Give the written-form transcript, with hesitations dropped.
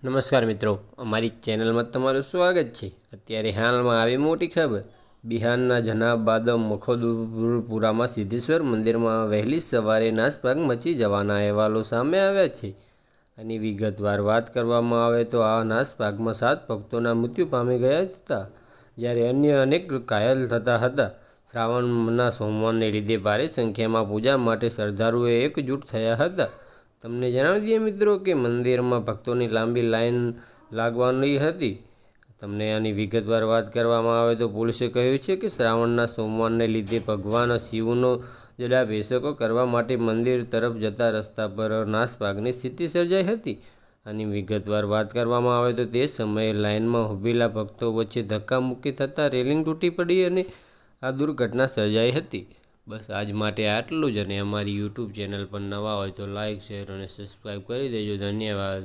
નમસ્કાર મિત્રો, અમારી ચેનલમાં તમારું સ્વાગત છે। અત્યારે હાલમાં આવી મોટી ખબર। બિહારના જહાનાબાદ મખદુમપુરામાં સિદ્ધેશ્વર મંદિરમાં વહેલી સવારે નાસભાગ મચી જવાના અહેવાલો સામે આવ્યા છે। આની વિગતવાર વાત કરવામાં આવે તો આ નાસભાગમાં 7 ભક્તોના મૃત્યુ પામી ગયા હતા, જ્યારે અન્ય અનેક ઘાયલ થતા હતા। શ્રાવણના સોમવારને લીધે ભારે સંખ્યામાં પૂજા માટે શ્રદ્ધાળુઓ એકજૂટ થયા હતા। તમને જણાવી દઈએ મિત્રો કે મંદિરમાં ભક્તોની લાંબી લાઈન લાગવાની હતી। તમને આની વિગતવાર વાત કરવામાં આવે તો પોલીસે કહ્યું છે કે શ્રાવણના સોમવારને લીધે ભગવાન શિવનો જલાભિષેક કરવા માટે મંદિર તરફ જતા રસ્તા પર નાસભાગની સ્થિતિ સર્જાઈ હતી। આની વિગતવાર વાત કરવામાં આવે તો તે સમયે લાઇનમાં ઊભેલા ભક્તો વચ્ચે ધક્કામુક્કી થતાં રેલિંગ તૂટી પડી અને આ દુર્ઘટના સર્જાઈ હતી। બસ આજ માટે આટલું જ, અને અમારી યુટ્યુબ ચેનલ પર નવા હોય તો લાઇક, શેર અને સબસ્ક્રાઈબ કરી દેજો। ધન્યવાદ।